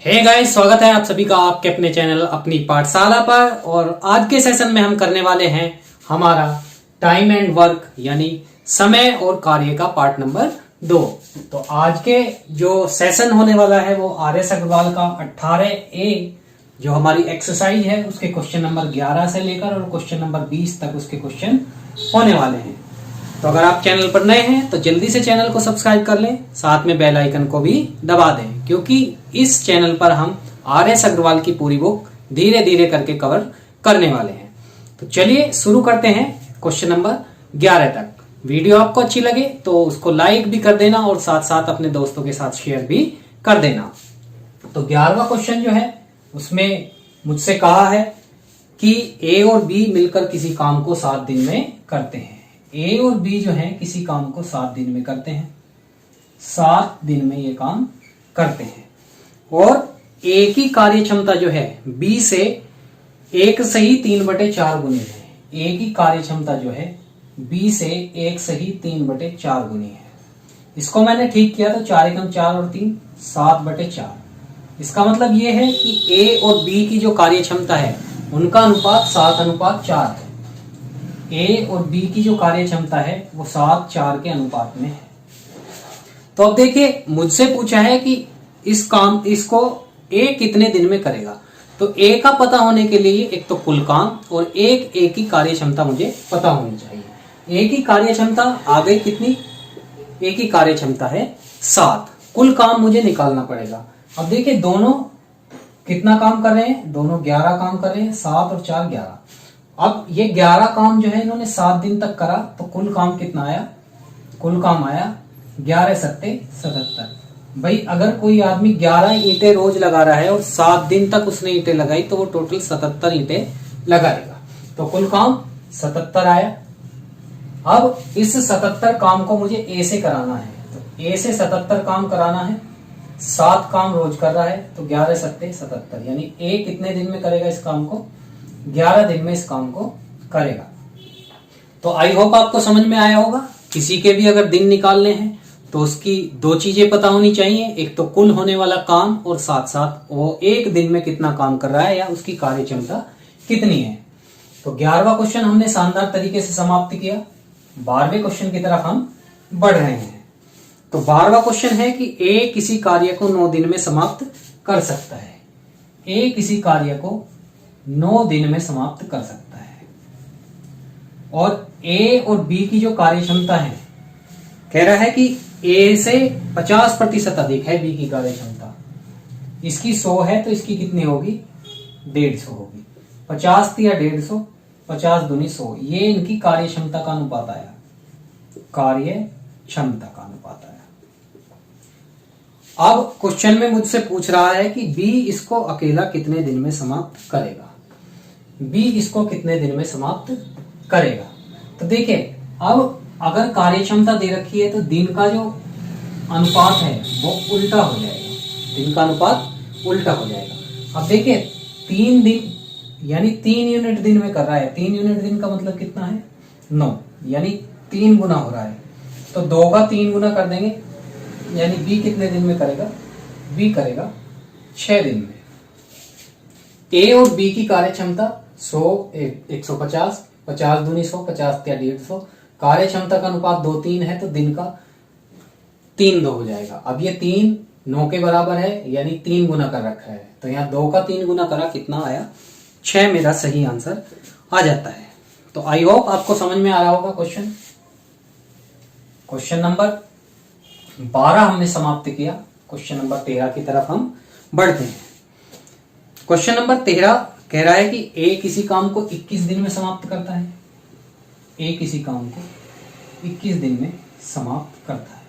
Hey guys, स्वागत है आप सभी का आपके अपने चैनल अपनी पाठशाला पर। और आज के सेशन में हम करने वाले हैं हमारा टाइम एंड वर्क यानी समय और कार्य का पार्ट नंबर 2। तो आज के जो सेशन होने वाला है वो RS अग्रवाल का 18A जो हमारी एक्सरसाइज है उसके क्वेश्चन नंबर 11 से लेकर और क्वेश्चन नंबर 20 तक उसके क्वेश्चन होने वाले हैं। तो अगर आप चैनल पर नए हैं तो जल्दी से चैनल को सब्सक्राइब कर लें, साथ में बेल आइकन को भी दबा दें, क्योंकि इस चैनल पर हम RS अग्रवाल की पूरी बुक धीरे धीरे करके कवर करने वाले हैं। तो चलिए शुरू करते हैं क्वेश्चन नंबर 11 तक। वीडियो आपको अच्छी लगे तो उसको लाइक भी कर देना और साथ साथ अपने दोस्तों के साथ शेयर भी कर देना। तो 11वां क्वेश्चन जो है उसमें मुझसे कहा है कि A और B मिलकर किसी काम को 7 दिन में करते हैं। A और B जो है किसी काम को 7 दिन में करते हैं, 7 दिन में ये काम करते हैं। और A की कार्य क्षमता जो है B से 1/3/4 गुनी है। A की कार्य क्षमता जो है B से 1/3/4 गुनी है। इसको मैंने ठीक किया तो 4 एकम 4 और 3 7/4। इसका मतलब ये है कि A और B की जो कार्य क्षमता है उनका अनुपात 7:4 है। A और B की जो कार्य क्षमता है वो 7:4 के अनुपात में है। तो अब देखिए, मुझसे पूछा है कि इसको A कितने दिन में करेगा। तो A का पता होने के लिए एक तो कुल काम और एक A की कार्य क्षमता मुझे पता होनी चाहिए। A की कार्य क्षमता आ गई कितनी? A की कार्य क्षमता है 7। कुल काम मुझे निकालना पड़ेगा। अब देखिए दोनों कितना काम कर रहे हैं, दोनों 11 काम कर रहे हैं, 7 और 4 11। अब ये 11 काम जो है इन्होंने 7 दिन तक करा तो कुल काम कितना आया? कुल काम आया 11 सत्ते 77। भाई अगर कोई आदमी 11 ईंटें रोज लगा रहा है और 7 दिन तक उसने ईंटें लगाई तो वो टोटल 77 ईंटें लगाएगा। तो कुल काम 77 आया। अब इस 77 काम को मुझे A से कराना है। तो A से 77 काम कराना है, 7 काम रोज कर रहा है तो 11 सत्ते 77, यानी A कितने दिन में करेगा इस काम को? 11 दिन में इस काम को करेगा। तो आई होप आपको समझ में आया होगा। किसी के भी अगर दिन निकालने हैं तो उसकी 2 चीजें पता होनी चाहिए, एक तो कुल होने वाला काम और साथ साथ वो एक दिन में कितना काम कर रहा है या उसकी कार्य क्षमता कितनी है। तो 11वां क्वेश्चन हमने शानदार तरीके से समाप्त किया। 12वें क्वेश्चन की तरफ हम बढ़ रहे हैं। तो 12वां क्वेश्चन है कि A किसी कार्य को 9 दिन में समाप्त कर सकता है। A किसी कार्य को 9 दिन में समाप्त कर सकता है। और A और B की जो कार्य क्षमता है, कह रहा है कि A से 50% अधिक है B की कार्य क्षमता। इसकी 100 है तो इसकी कितनी होगी? 150 होगी। 50 या 150, 50 दूनी 100, ये इनकी कार्य क्षमता का अनुपात आया। कार्य क्षमता का अनुपात आया। अब क्वेश्चन में मुझसे पूछ रहा है कि B इसको अकेला कितने दिन में समाप्त करेगा। B इसको कितने दिन में समाप्त करेगा। तो देखिए, अब अगर कार्य क्षमता दे रखी है तो दिन का जो अनुपात है वो उल्टा हो जाएगा। दिन का अनुपात उल्टा हो जाएगा। अब देखिए 3 दिन यानी 3 यूनिट दिन में कर रहा है। 3 यूनिट दिन का मतलब कितना है? 9, यानी 3 गुना हो रहा है। तो 2 का 3 गुना कर देंगे, यानी B कितने दिन में करेगा? B करेगा 6 दिन में। A और B की कार्य क्षमता 100 150, 50 दूनी 100, 50 या 150। कार्य क्षमता का अनुपात 2 3 है तो दिन का 3 2 हो जाएगा। अब ये 3 9 के बराबर है, यानी 3 गुना कर रखा है। तो यहाँ 2 का 3 गुना करा, कितना आया? 6 मेरा सही आंसर आ जाता है। तो आई होप आपको समझ में आ रहा होगा क्वेश्चन। क्वेश्चन नंबर 12 हमने समाप्त किया। क्वेश्चन नंबर 13 की तरफ हम बढ़ते हैं। क्वेश्चन नंबर 13 कह रहा है कि A किसी काम को 21 दिन में समाप्त करता है। A किसी काम को 21 दिन में समाप्त करता है।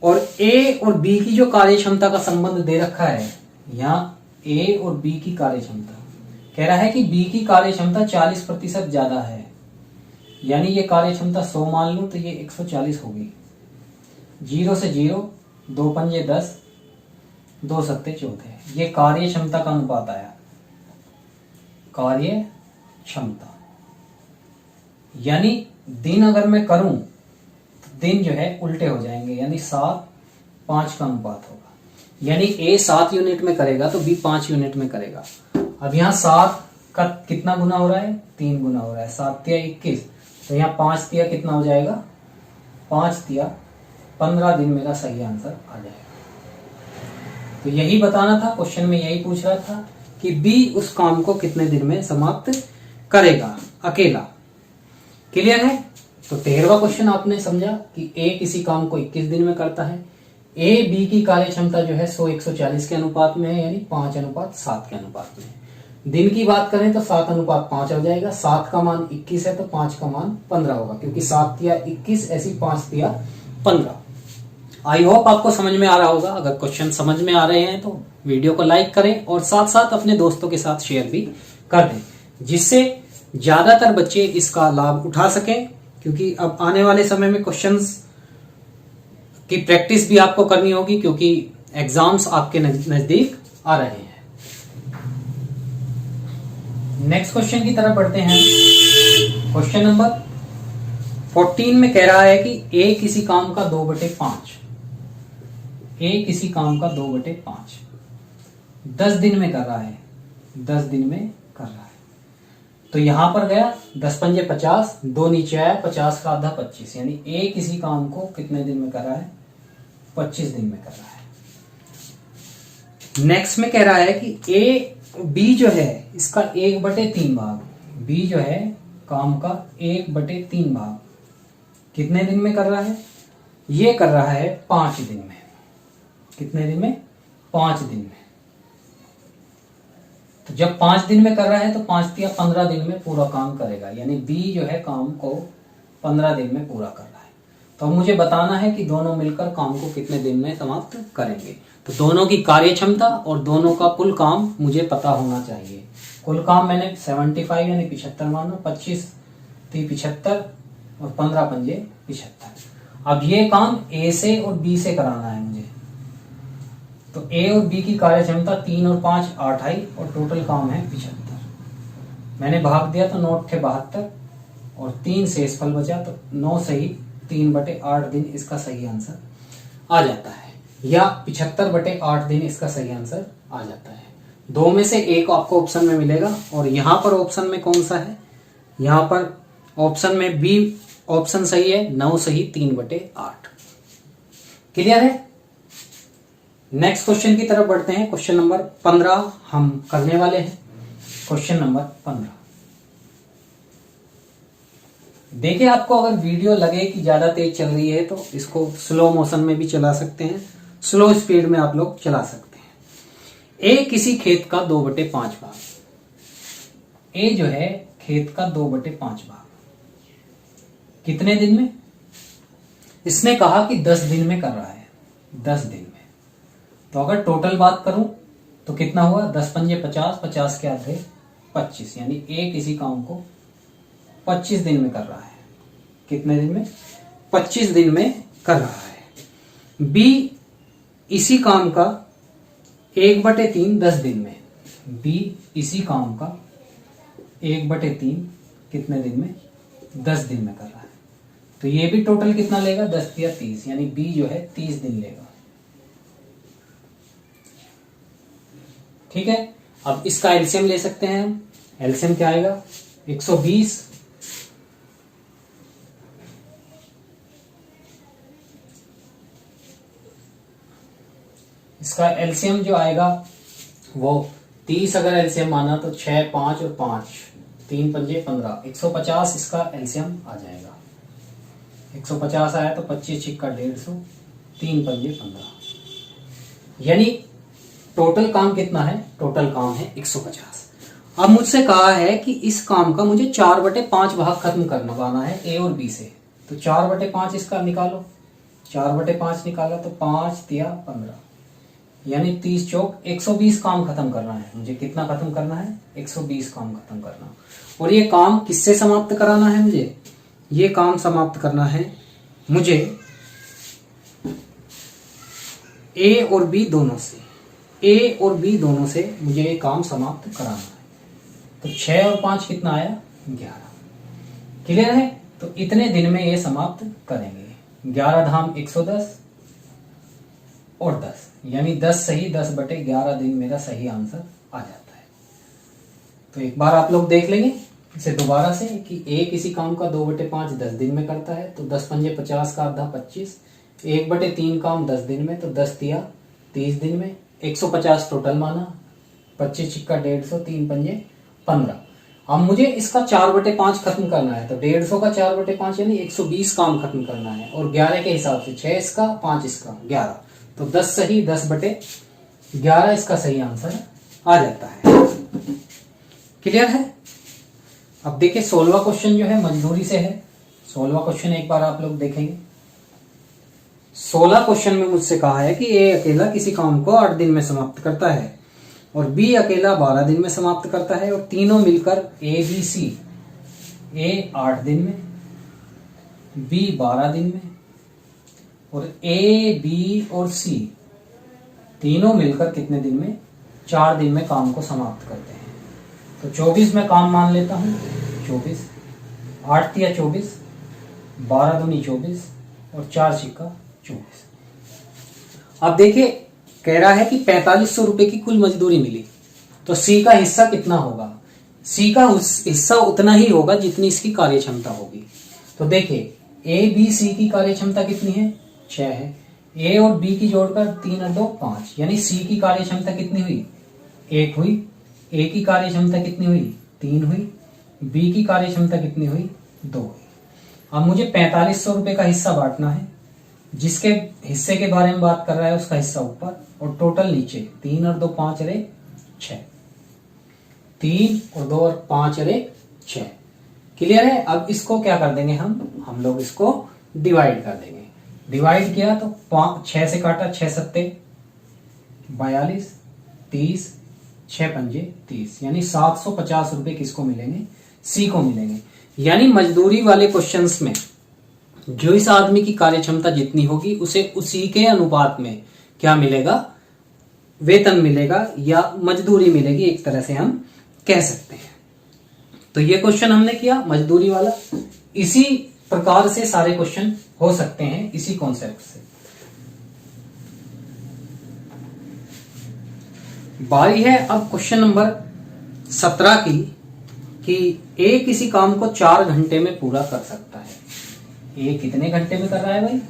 और A और B की जो कार्य क्षमता का संबंध दे रखा है, यहाँ A और B की कार्य क्षमता कह रहा है कि B की कार्य क्षमता 40% ज्यादा है, यानी ये कार्य क्षमता 100 मान लूं तो ये 140 होगी। 0 से 0, 2 पंजे 10, 2 सत्ते 14। ये कार्य क्षमता का अनुपात आया। कार्य क्षमता यानी दिन अगर मैं करूं तो दिन जो है उल्टे हो जाएंगे, यानी 7 5 का अनुपात होगा। यानी ए 7 यूनिट में करेगा तो बी 5 यूनिट में करेगा। अब यहाँ 7 का कितना गुना हो रहा है, 3 गुना हो रहा है, 7 तिया 21, तो यहाँ 5 तिया कितना हो जाएगा, 5 तिया 15 दिन मेरा सही आंसर आ जाएगा। तो यही बताना था, क्वेश्चन में यही पूछ रहा था कि बी उस काम को कितने दिन में समाप्त करेगा अकेला। क्लियर है? तो 13वां क्वेश्चन आपने समझा कि ए किसी काम को 21 दिन में करता है। ए बी की कार्य क्षमता जो है 100-140 के अनुपात में है, यानी 5:7 के अनुपात में है। दिन की बात करें तो 7:5 हो जाएगा। 7 का मान 21 है तो 5 का मान 15 होगा, क्योंकि 7 तिया 21 ऐसी 5 तिया 15। आई होप आपको समझ में आ रहा होगा। अगर क्वेश्चन समझ में आ रहे हैं तो वीडियो को लाइक करें और साथ साथ अपने दोस्तों के साथ शेयर भी कर दें, जिससे ज्यादातर बच्चे इसका लाभ उठा सकें, क्योंकि अब आने वाले समय में क्वेश्चंस की प्रैक्टिस भी आपको करनी होगी, क्योंकि एग्जाम्स आपके नजदीक आ रहे हैं। नेक्स्ट क्वेश्चन की तरफ बढ़ते हैं। क्वेश्चन नंबर 14 में कह रहा है कि ए किसी काम का 2/5, ए किसी काम का 2/5 10 दिन में कर रहा है, 10 दिन में कर रहा है। तो यहां पर गया 10 पंजे 50, 2 नीचे आया, 50 का आधा 25, यानी ए किसी काम को कितने दिन में कर रहा है, 25 दिन में कर रहा है। नेक्स्ट में कह रहा है कि ए बी जो है इसका 1/3 भाग, बी जो है काम का 1/3 भाग कितने दिन में कर रहा है, ये कर रहा है 5 दिन में। कितने दिन में? 5 दिन में। तो जब 5 दिन में कर रहा है तो 5 तिया 15 दिन में पूरा काम करेगा, यानी बी जो है काम को 15 दिन में पूरा कर रहा है। तो अब मुझे बताना है कि दोनों मिलकर काम को कितने दिन में समाप्त करेंगे। तो दोनों की कार्य क्षमता और दोनों का कुल काम मुझे पता होना चाहिए। कुल काम मैंने 75 यानी 75 माना, 25 × 75 और 15 पंजे 75। अब ये काम ए से और बी से कराना है मुझे। तो ए और बी की कार्य क्षमता 3 और 5 8 आई और टोटल काम है 75। मैंने भाग दिया तो 9 × 72 और 3 शेषफल बचा, तो 9 सही 3/8 दिन इसका सही आंसर आ जाता है, या 75/8 दिन इसका सही आंसर आ जाता है। दो में से एक आपको ऑप्शन में मिलेगा, और यहां पर ऑप्शन में कौन सा है, यहां पर ऑप्शन में बी ऑप्शन सही है, 9 सही 3/8। क्लियर है? नेक्स्ट क्वेश्चन की तरफ बढ़ते हैं। क्वेश्चन नंबर 15 हम करने वाले हैं। क्वेश्चन नंबर 15 देखिए, आपको अगर वीडियो लगे कि ज्यादा तेज चल रही है तो इसको स्लो मोशन में भी चला सकते हैं, स्लो स्पीड में आप लोग चला सकते हैं। ए किसी खेत का 2/5 भाग, ए जो है खेत का 2/5 भाग कितने दिन में, इसने कहा कि 10 दिन में कर रहा है, 10 दिन में। तो अगर टोटल बात करूं तो कितना हुआ, 10 पंजे 50, 50 के आधे 25, यानी ए किसी काम को 25 दिन में कर रहा है। कितने दिन में? 25 दिन में कर रहा है। बी इसी काम का 1/3 10 दिन में, बी इसी काम का 1/3 कितने दिन में, 10 दिन में कर रहा है। तो ये भी टोटल कितना लेगा, 10 या 30, यानी बी जो है 30 दिन लेगा। ठीक है, अब इसका एलसीएम ले सकते हैं हम। एलसीएम क्या आएगा, 120 इसका एलसीएम जो आएगा वो 30, अगर एलसीएम माना तो 6, 5 और 5, 3 पंजे 15, 150 इसका एलसीएम आ जाएगा। 150 आया तो 25 छिक्का 150, 3 पंजे 15, यानी टोटल काम कितना है, टोटल काम है 150। अब मुझसे कहा है कि इस काम का मुझे 4/5 भाग खत्म करवाना है ए और बी से। तो 4/5 इसका निकालो, 4/5 निकाला तो 5 तिया 15, यानी 30 चौक 120 काम खत्म करना है मुझे। कितना खत्म करना है, 120 काम खत्म करना। और ये काम किससे समाप्त कराना है मुझे, ये काम समाप्त करना है मुझे ए और बी दोनों से, ए और बी दोनों से मुझे ये काम समाप्त कराना है। तो 6 और 5 कितना आया, 11। क्लियर है? तो इतने दिन में ये समाप्त करेंगे। 11 धाम 110 और 10, यानी 10 सही 10/11 दिन मेरा सही आंसर आ जाता है। तो एक बार आप लोग देख लेंगे इसे दोबारा से कि ए किसी काम का 2/5 10 दिन में करता है, तो 10 पंजे 50 का आधा 25, 1/3 काम 10 दिन में, तो 10 तिया 30 दिन में, 150 टोटल माना, 25 छिक्का 150, 3 पंजे 15। अब मुझे इसका 4/5 खत्म करना है, तो 150 का 4/5 यानी 120 काम खत्म करना है, और 11 के हिसाब से 6 इसका 5 इसका 11, तो 10 सही 10/11 इसका सही आंसर आ जाता है। क्लियर है? अब देखिए 16वां क्वेश्चन जो है मजदूरी से है। 16वां क्वेश्चन एक बार आप लोग देखेंगे। 16 क्वेश्चन में मुझसे कहा है कि ए अकेला किसी काम को 8 दिन में समाप्त करता है और बी अकेला 12 दिन में समाप्त करता है, और तीनों मिलकर ए बी सी, ए 8 दिन में, बी 12 दिन में, और ए बी और सी तीनों मिलकर कितने दिन में? 4 दिन में काम को समाप्त करते हैं। तो 24 में काम मान लेता हूं, 24, 8 तिया 24, 12 दूनी 24 और 4 छिक्का 24। अब देखिए कह रहा है कि 4500 रुपए की कुल मजदूरी मिली, तो सी का हिस्सा कितना होगा? सी का हिस्सा उतना ही होगा जितनी इसकी कार्य क्षमता होगी। तो देखिए ए बी सी की कार्य क्षमता कितनी है? 6 है। ए और बी की जोड़कर 3 और 2 5, यानी सी की कार्य क्षमता कितनी हुई? 1 हुई। ए की कार्य क्षमता कितनी हुई? 3 हुई। बी की कार्य क्षमता कितनी हुई? 2 हुई। अब मुझे 4500 रुपए का हिस्सा बांटना है। जिसके हिस्से के बारे में बात कर रहा है उसका हिस्सा ऊपर और टोटल नीचे। 3 और 2 5 और 1 6, 3 और 2 और 5 और 1 6। क्लियर है? अब इसको क्या कर देंगे हम लोग इसको डिवाइड कर देंगे। डिवाइड किया तो 6 से काटा, 6 सत्ते 42, 30, 6 पंजे 30, यानी 750 रुपए किसको मिलेंगे? सी को मिलेंगे। यानी मजदूरी वाले क्वेश्चंस में जो इस आदमी की कार्य क्षमता जितनी होगी उसे उसी के अनुपात में क्या मिलेगा? वेतन मिलेगा या मजदूरी मिलेगी, एक तरह से हम कह सकते हैं। तो ये क्वेश्चन हमने किया मजदूरी वाला। इसी प्रकार से सारे क्वेश्चन हो सकते हैं इसी कॉन्सेप्ट से। बारी है अब क्वेश्चन नंबर 17 की कि ए किसी काम को 4 घंटे में पूरा कर सकता है। ए कितने घंटे में कर रहा है भाई?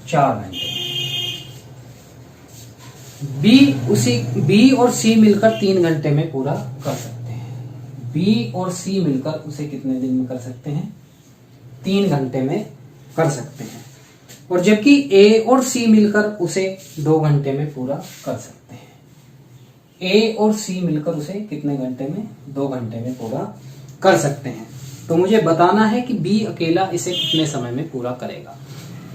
4 घंटे में। बी और सी मिलकर 3 घंटे में पूरा कर सकते हैं। बी और सी मिलकर उसे कितने दिन में कर सकते हैं? 3 घंटे में कर सकते हैं। और जबकि ए और सी मिलकर उसे 2 घंटे में पूरा कर सकते हैं। ए और सी मिलकर उसे कितने घंटे में? 2 घंटे में पूरा कर सकते हैं। तो मुझे बताना है कि बी अकेला इसे कितने समय में पूरा करेगा।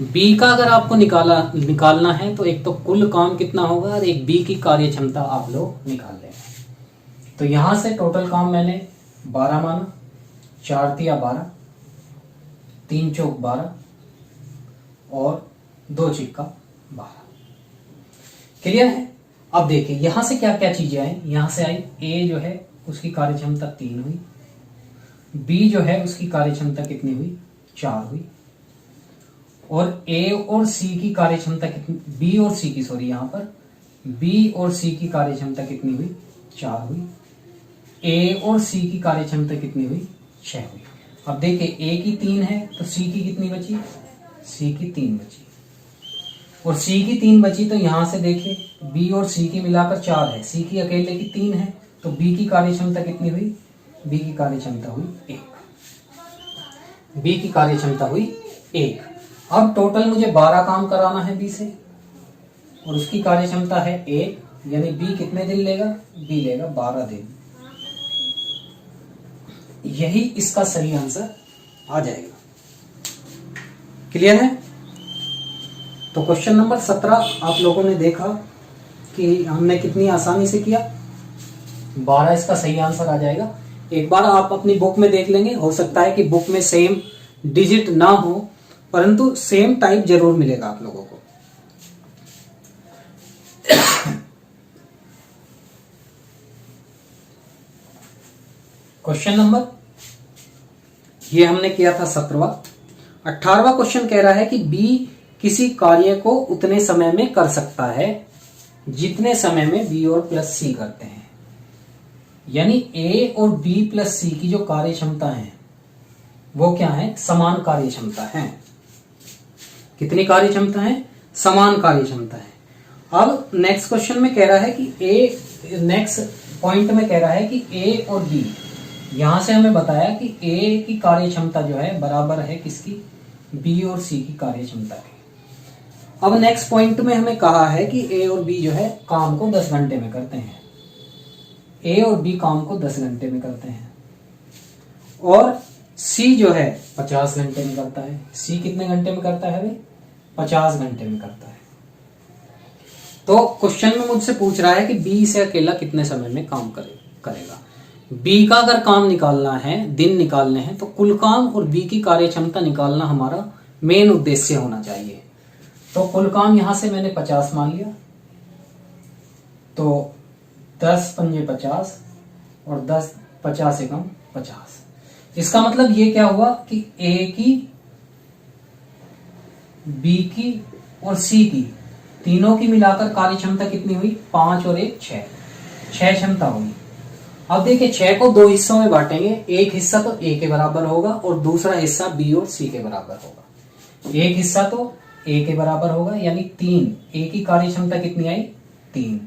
बी का अगर आपको निकालना है तो एक तो कुल काम कितना होगा और एक बी की कार्य क्षमता आप लोग निकाल लें। तो यहां से टोटल काम मैंने 12 माना, 4 तिया 12, 3 चौक 12 और 2 छिक्का 12। क्लियर है? अब देखिए यहां से क्या क्या चीजें आई। यहां से आई ए जो है उसकी कार्य क्षमता 3 हुई, बी जो है उसकी कार्य क्षमता कितनी हुई? 4 हुई, और ए और सी की कार्य क्षमता कितनी? बी और सी की, सॉरी, यहां पर बी और सी की कार्य क्षमता कितनी हुई? 4 हुई। ए और सी की कार्य क्षमता कितनी हुई? 6 हुई। अब देखिए ए की 3 है तो सी की कितनी बची? सी की 3 बची, और सी की 3 बची तो यहां से देखिए बी और सी की मिलाकर 4 है, सी की अकेले की 3 है, तो बी की कार्य क्षमता कितनी हुई? बी की कार्य क्षमता हुई 1। बी की कार्य क्षमता हुई 1। अब टोटल मुझे 12 काम कराना है बी से और उसकी कार्य क्षमता है 1, यानी बी कितने दिन लेगा? बी लेगा 12 दिन। यही इसका सही आंसर आ जाएगा। क्लियर है? तो क्वेश्चन नंबर 17 आप लोगों ने देखा कि हमने कितनी आसानी से किया। 12 इसका सही आंसर आ जाएगा। एक बार आप अपनी बुक में देख लेंगे, हो सकता है कि बुक में सेम डिजिट ना हो परंतु सेम टाइप जरूर मिलेगा आप लोगों को। क्वेश्चन नंबर ये हमने किया था 17वां। 18वां क्वेश्चन कह रहा है कि बी किसी कार्य को उतने समय में कर सकता है जितने समय में बी और प्लस सी करते हैं। यानी ए और बी प्लस सी की जो कार्य क्षमता है वो क्या है, समान कार्य क्षमता है। कितनी कार्य क्षमता है, समान कार्य क्षमता है। अब नेक्स्ट क्वेश्चन में कह रहा है कि नेक्स्ट पॉइंट में कह रहा है कि ए और बी, यहां से हमें बताया कि ए की कार्य क्षमता जो है बराबर है किसकी, बी और सी की कार्य क्षमता की। अब नेक्स्ट पॉइंट में हमें कहा है कि ए और बी जो है काम को 10 घंटे में करते हैं। ए और बी काम को 10 घंटे में करते हैं और सी जो है 50 घंटे में करता है। सी कितने घंटे में करता है भाई, 50 घंटे में करता है। तो क्वेश्चन में मुझसे पूछ रहा है कि बी से अकेला कितने समय में काम करेगा। बी का अगर काम निकालना है, दिन निकालने हैं, तो कुल काम और बी की कार्य क्षमता निकालना हमारा मेन उद्देश्य होना चाहिए। तो कुल काम यहां से मैंने 50 मान लिया, तो 10 पंजे 50 और 10 50 एकम 50। इसका मतलब ये क्या हुआ कि ए की, बी की और सी की, तीनों की मिलाकर कार्य क्षमता कितनी हुई, 5 और 1 6, 6 क्षमता हुई। अब देखिए 6 को 2 हिस्सों में बांटेंगे, एक हिस्सा तो ए के बराबर होगा और दूसरा हिस्सा बी और सी के बराबर होगा। एक हिस्सा तो ए के बराबर होगा यानी 3, ए की कार्य क्षमता कितनी आई 3,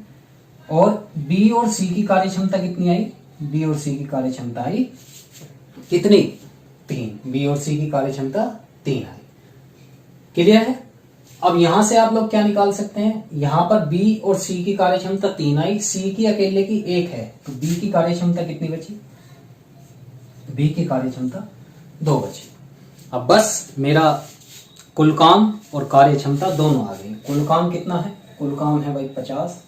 और बी और सी की कार्य क्षमता कितनी आई, बी और सी की कार्य क्षमता आई कितनी 3, बी और सी की कार्य क्षमता 3 आई। क्लियर है। अब यहां से आप लोग क्या निकाल सकते हैं, यहां पर बी और सी की कार्य क्षमता 3 आई, सी की अकेले की 1 है, तो बी की कार्य क्षमता कितनी बची, बी की कार्य क्षमता 2 बची। अब बस मेरा कुल काम और कार्य क्षमता दोनों आ गई। कुल काम कितना है, कुल काम है भाई 50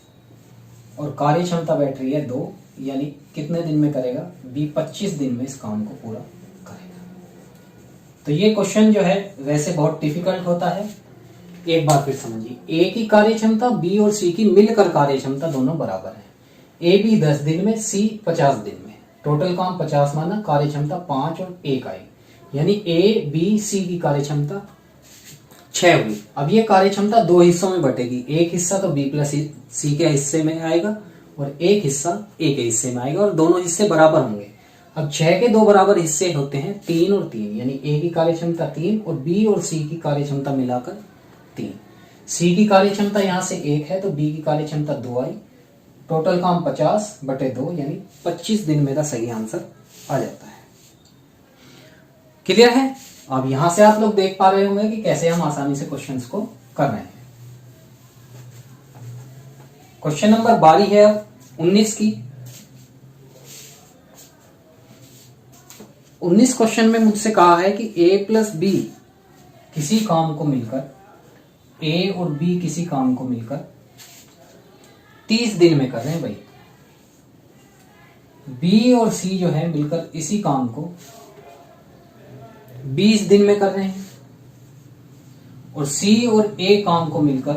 और कार्य क्षमता बैठ रही है 2, यानी कितने दिन में करेगा, बी 25 दिन में इस काम को पूरा करेगा। तो ये क्वेश्चन जो है वैसे बहुत डिफिकल्ट होता है। एक बार फिर समझिए, ए की कार्य क्षमता, बी और सी की मिलकर कार्य क्षमता दोनों बराबर है। ए बी 10 दिन में, सी 50 दिन में, टोटल काम 50 माना, कार्य क्षमता 5 और 1 आई, यानी ए बी सी की कार्य क्षमता 6 हुई। अब ये कार्य क्षमता 2 हिस्सों में बटेगी, एक हिस्सा तो बी प्लस सी के हिस्से में आएगा और एक हिस्सा ए के हिस्से में आएगा और दोनों हिस्से बराबर होंगे। अब 6 के 2 बराबर हिस्से होते हैं 3 और 3, यानी ए की कार्य क्षमता 3 और बी और सी की कार्य क्षमता मिलाकर 3। सी की कार्य क्षमता यहां से 1 है तो बी की कार्य क्षमता 2 आई। टोटल काम 50/2 यानी 25 दिन मेरा सही आंसर आ जाता है। क्लियर है। अब यहां से आप लोग देख पा रहे होंगे कि कैसे हम आसानी से क्वेश्चंस को कर रहे हैं। क्वेश्चन नंबर 12 है 19 की। 19 क्वेश्चन में मुझसे कहा है कि ए प्लस बी किसी काम को मिलकर, ए और बी किसी काम को मिलकर 30 दिन में कर रहे हैं भाई। बी और सी जो है मिलकर इसी काम को 20 दिन में कर रहे हैं और सी और ए काम को मिलकर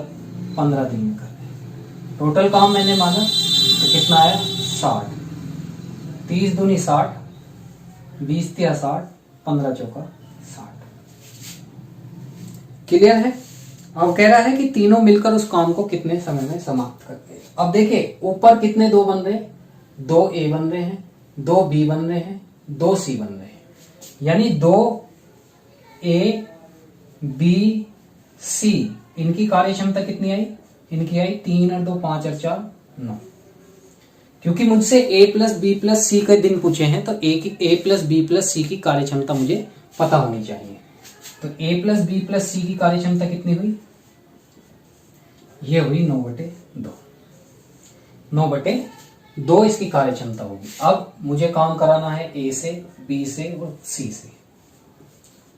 15 दिन में कर रहे हैं। टोटल काम मैंने माना तो कितना आया 60, 30 दूनी 60, 20 तिया 60, 15 चौका 60। क्लियर है। अब कह रहा है कि तीनों मिलकर उस काम को कितने समय में समाप्त करते हैं। अब देखिए ऊपर कितने 2 बन रहे हैं, 2 ए बन रहे हैं, 2 बी बन रहे हैं, 2 सी बन रहे हैं, यानी 2 ए बी सी, इनकी कार्य क्षमता कितनी आई, इनकी आई 3 और 2 5 और 4 9। क्योंकि मुझसे ए प्लस बी प्लस सी के दिन पूछे हैं तो ए प्लस बी प्लस सी की कार्य क्षमता मुझे पता होनी चाहिए। तो ए प्लस बी प्लस सी की कार्य क्षमता कितनी हुई, ये हुई 9/2, 9/2 इसकी कार्य क्षमता होगी। अब मुझे काम कराना है ए से, बी से और सी से।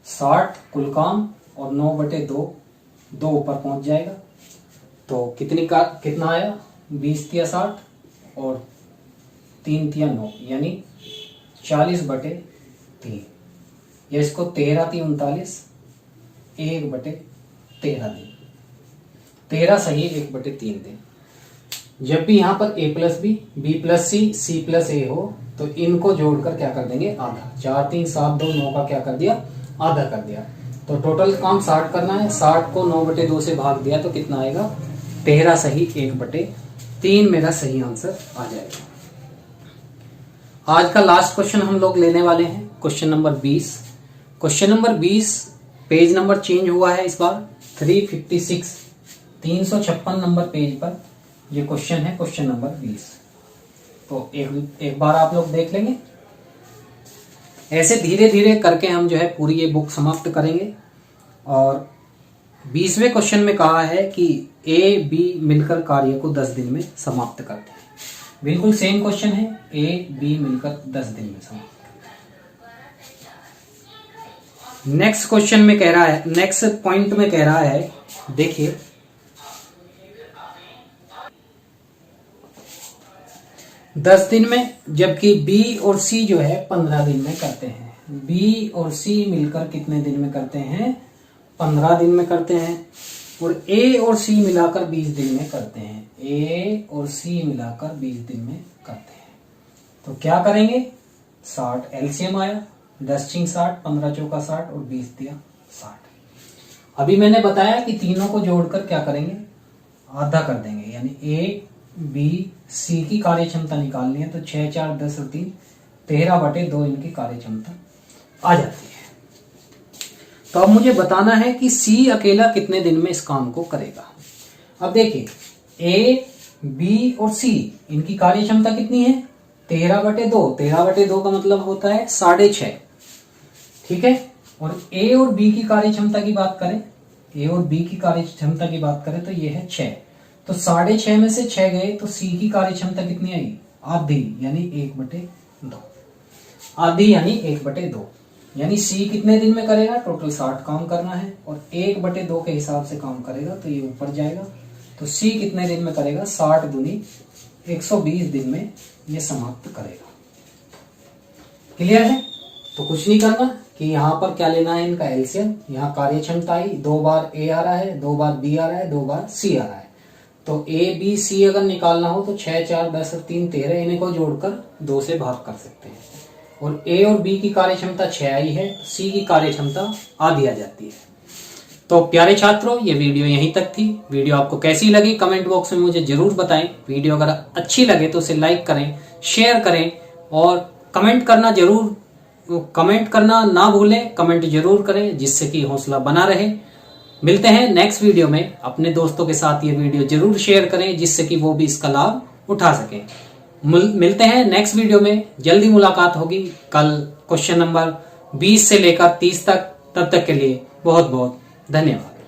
60 कुल काम और 9/2, 2 ऊपर पहुंच जाएगा तो कितना आया 20 तिया 60 और 3 तिया 9, यानी 40/3, या इसको 13 × 39, 1/13 दिन, 13 सही 1/3 दिन। जब भी यहां पर A plus B plus C plus A हो तो इनको जोड़कर क्या कर देंगे आधा, 4 3 7 2 9 का क्या कर दिया आधा कर दिया। तो टोटल काम 60 करना है, 60 को 9/2 से भाग दिया तो कितना आएगा 13 सही 1/3 मेरा सही आंसर आ जाएगा। आज का लास्ट क्वेश्चन हम लोग लेने वाले हैं, question number 20। Question number 20 page number change हुआ है इस बार, 356 356 नंबर पेज पर ये क्वेश्चन है, क्वेश्चन नंबर 20। तो एक बार आप लोग देख लेंगे। ऐसे धीरे धीरे करके हम जो है पूरी ये बुक समाप्त करेंगे। और 20वें क्वेश्चन में कहा है कि ए बी मिलकर कार्य को 10 दिन में समाप्त करते हैं। बिल्कुल सेम क्वेश्चन है, ए बी मिलकर 10 दिन में समाप्त। नेक्स्ट क्वेश्चन में कह रहा है, नेक्स्ट पॉइंट में कह रहा है, देखिए 10 दिन में, जबकि बी और सी जो है 15 दिन में करते हैं। बी और सी मिलकर कितने दिन में करते हैं? 15 दिन में करते हैं। और ए और सी मिलाकर 20 दिन में करते हैं। ए और सी मिलाकर 20 दिन में करते हैं। तो क्या करेंगे? 60 एलसीएम आया, 10 × 60, 15 × 4 60 और 20 दिया 60। अभी मैंने बताया कि तीनों को जोड़कर क्या करेंगे? आधा कर देंगे, यानी ए बी सी की कार्य क्षमता निकालनी है। तो 6 4 10 और 3 13/2 इनकी कार्य क्षमता आ जाती है। तो अब मुझे बताना है कि सी अकेला कितने दिन में इस काम को करेगा। अब देखिए ए बी और सी इनकी कार्य क्षमता कितनी है? 13/2। 13/2 का मतलब होता है 6.5, ठीक है। और ए और बी की कार्य क्षमता की बात करें, ए और बी की कार्य क्षमता की बात करें तो ये है 6। तो 6.5 में से 6 गए तो सी की कार्य क्षमता कितनी आई? आधी, यानी 1/2। आधी यानी 1/2, यानी सी कितने दिन में करेगा? टोटल 60 काम करना है और 1/2 के हिसाब से काम करेगा तो ये ऊपर जाएगा। तो सी कितने दिन में करेगा? 60 दूनी 120 दिन में ये समाप्त करेगा। क्लियर है? तो कुछ नहीं करना कि यहाँ पर क्या लेना है, इनका एलसीएम। यहाँ कार्य क्षमता आई, 2 बार ए आ रहा है, 2 बार बी आ रहा है, 2 बार सी आ रहा है। तो ए बी सी अगर निकालना हो तो 6 4 10 और 3 13 इन्हीं को जोड़कर 2 से भाग कर सकते हैं। और ए और बी की कार्य क्षमता 6 आई है, सी की कार्य क्षमता आधी आ जाती है। तो प्यारे छात्रों, ये वीडियो यहीं तक थी। वीडियो आपको कैसी लगी कमेंट बॉक्स में मुझे जरूर बताएं। वीडियो अगर अच्छी लगे तो उसे लाइक करें, शेयर करें और कमेंट करना ना भूलें। कमेंट जरूर करें जिससे कि हौसला बना रहे। मिलते हैं नेक्स्ट वीडियो में। अपने दोस्तों के साथ ये वीडियो जरूर शेयर करें जिससे कि वो भी इसका लाभ उठा सकें। मिलते हैं नेक्स्ट वीडियो में, जल्दी मुलाकात होगी कल क्वेश्चन नंबर 20 से लेकर 30 तक। तब तक के लिए बहुत बहुत धन्यवाद।